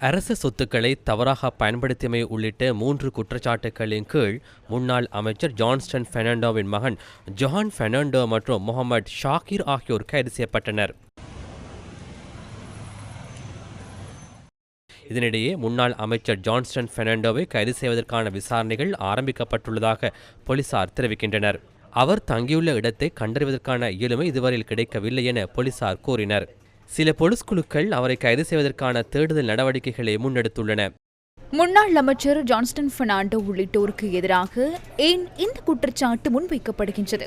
அரச சொத்துக்களை தவறாக பயன்படுத்தியமை உள்ளிட்ட 3 குற்றச்சாட்டுகளின் கீழ் முன்னாள் அமைச்சர் ஜான்ஸ்டன் பெர்னாண்டோவின் மகன் ஜொஹான் பெர்னாண்டோ மற்றும் முகமது ஷாகிர் ஆகியோர் கைது செய்யப்பட்டனர். இதனிடையே முன்னாள் அமைச்சர் ஜான்ஸ்டன் பெர்னாண்டோவை கைது செய்வதற்கான விசாரணைகள் ஆரம்பிக்கப்பட்டுள்ளதாக போலீசார் தெரிவிக்கின்றனர். அவர் தங்கியுள்ள இடத்தை கண்டறிவதற்கான இயலுமை இதுவரையில் கிடைக்கவில்லை என போலீசார் கூறினர். சில போலீஸ் குழுக்கள் அவரை கைது செய்வதற்கான தேடுதல் நடவடிக்கைகளை முன்னெடுத்துள்ளன. முன்னாள் அமைச்சர் ஜான்ஸ்டன் பெர்னாண்டோ உள்ளிட்டோருக்கு எதிராக ஏன் இந்த குற்றச்சாட்டு முன்வைக்கப்படுகின்றது?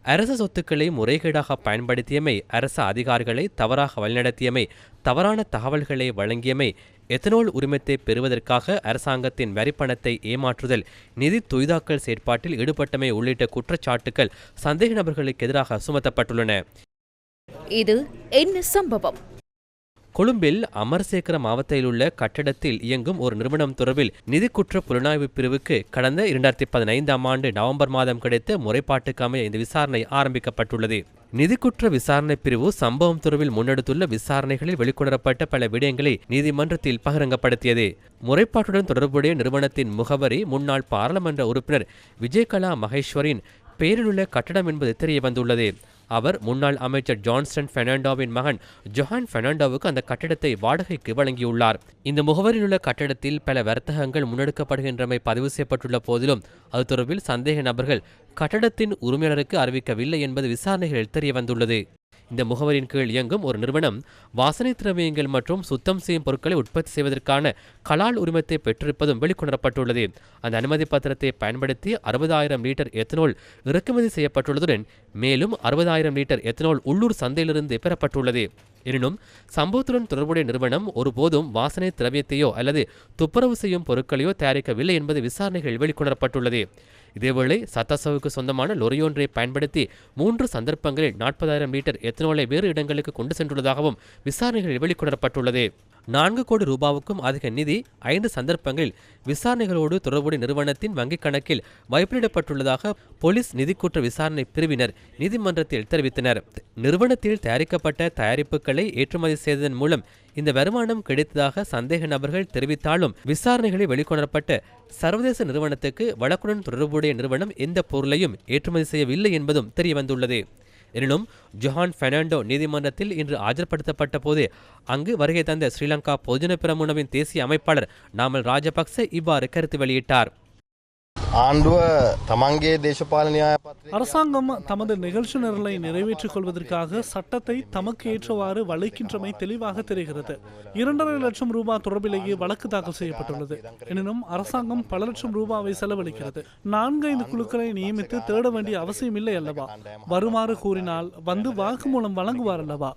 அரச சொத்துக்களை முறைகேடாக பயன்படுத்தியமை, அரச அதிகாரிகளை தவறாக வழிநடத்தியமை, தவறான தகவல்களை வழங்கியமை, எத்தனால் உரிமத்தை பெறுவதற்காக அரசாங்கத்தின் வரிப்பணத்தை ஏமாற்றுதல், நிதி தொய்தாக்கல் செயற்பாட்டில் ஈடுபட்டமை உள்ளிட்ட குற்றச்சாட்டுகள் சந்தேக நபர்களுக்கு எதிராக சுமத்தப்பட்டுள்ளன. இது என்ன சம்பவம்? கொழும்பில் அமர்சேகர மாவட்டத்தில் உள்ள கட்டடத்தில் இயங்கும் ஒரு நிறுவனம் தொடர்பில் நிதி குற்ற புலனாய்வு பிரிவுக்கு கடந்த 2015ஆம் ஆண்டு நவம்பர் மாதம் கிடைத்த முறைப்பாட்டுக்கு அமைய இந்த விசாரணை ஆரம்பிக்கப்பட்டுள்ளது. நிதிக்குற்ற விசாரணை பிரிவு சம்பவம் தொடர்பில் முன்னெடுத்துள்ள விசாரணைகளில் வெளிக்கொணரப்பட்ட பல விடயங்களை நீதிமன்றத்தில் பகிரங்கப்படுத்தியது. முறைப்பாட்டுடன் தொடர்புடைய நிறுவனத்தின் முகவரி முன்னாள் பாராளுமன்ற உறுப்பினர் விஜயகலா மகேஸ்வரின் பெயரிலுள்ள கட்டடம் என்பது தெரிய வந்துள்ளது. அவர் முன்னாள் அமைச்சர் ஜான்ஸ்டன் பெர்னாண்டோவின் மகன் ஜொஹான் பெர்னாண்டோவுக்கு அந்த கட்டடத்தை வாடகைக்கு வழங்கியுள்ளார். இந்த முகவரியிலுள்ள கட்டடத்தில் பல வர்த்தகங்கள் முன்னெடுக்கப்படுகின்றமை பதிவு செய்யப்பட்டுள்ள போதிலும் அது தொடர்பில் சந்தேக நபர்கள் கட்டடத்தின் உரிமையாளருக்கு அறிவிக்கவில்லை என்பது விசாரணைகளில் தெரிய வந்துள்ளது. இந்த முகவரின் கீழ் இயங்கும் ஒரு நிறுவனம் வாசனை திரவியங்கள் மற்றும் சுத்தம் செய்யும் பொருட்களை உற்பத்தி செய்வதற்கான கலால் உரிமத்தை பெற்றிருப்பதும் வெளிக்கொணரப்பட்டுள்ளது. அந்த அனுமதி பத்திரத்தை பயன்படுத்தி 60,000 லிட்டர் எத்தனால் இறக்குமதி செய்யப்பட்டுள்ளதுடன் மேலும் 60,000 லிட்டர் எத்தனால் உள்ளூர் சந்தையிலிருந்து பெறப்பட்டுள்ளது. எனினும் சம்பவத்துடன் தொடர்புடைய நிறுவனம் ஒருபோதும் வாசனை திரவியத்தையோ அல்லது துப்புரவு செய்யும் பொருட்களையோ தயாரிக்கவில்லை என்பது விசாரணைகள் வெளிக்கொணரப்பட்டுள்ளது. இதேவேளை சத்தாசவுக்கு சொந்தமான லொரியொன்றை பயன்படுத்தி 3 சந்தர்ப்பங்களில் 40,000 லிட்டர் எத்தனாலை வேறு இடங்களுக்கு கொண்டு சென்றுள்ளதாகவும் விசாரணைகளில் வெளிக்கொணரப்பட்டுள்ளது. 4 கோடி ரூபாவுக்கும் அதிக நிதி 5 சந்தர்ப்பங்களில் விசாரணைகளோடு தொடர்புடைய நிறுவனத்தின் வங்கிக் கணக்கில் வைப்பிலிடப்பட்டுள்ளதாக போலீஸ் நிதிக்குற்ற விசாரணை பிரிவினர் நீதிமன்றத்தில் தெரிவித்தனர். நிறுவனத்தில் தயாரிக்கப்பட்ட தயாரிப்புகளை ஏற்றுமதி செய்ததன் மூலம் இந்த வருமானம் கிடைத்ததாக சந்தேக நபர்கள் தெரிவித்தாலும் விசாரணைகளில் வெளிக்கொணரப்பட்ட சர்வதேச நிறுவனத்துக்கு வழக்குடன் தொடர்புடைய நிறுவனம் எந்த பொருளையும் ஏற்றுமதி செய்யவில்லை என்பதும் தெரியவந்துள்ளது. எனினும் ஜொஹான் பெர்னாண்டோ நீதிமன்றத்தில் இன்று ஆஜர்படுத்தப்பட்ட போது அங்கு வருகை தந்த ஸ்ரீலங்கா பொதுஜன பெரமுனவின் தேசிய அமைப்பாளர் நாமல் ராஜபக்ச இவ்வாறு கருத்து வெளியிட்டார். அரசாங்கம் தமது நிகழ்ச்சி நிரலை நிறைவேற்றிக் கொள்வதற்காக சட்டத்தை தமக்கு ஏற்றவாறு வளைக்கின்றமை தெளிவாக தெரிகிறது. 2.5 லட்சம் ரூபாய் தொடர்பிலேயே வழக்கு தாக்கல் செய்யப்பட்டுள்ளது. எனினும் அரசாங்கம் பல லட்சம் ரூபாவை செலவழிக்கிறது. 4-5 குழுக்களை நியமித்து தேட வேண்டிய அவசியம் இல்லை அல்லவா? வருமாறு கூறினால் வந்து வாக்குமூலம் வழங்குவார் அல்லவா?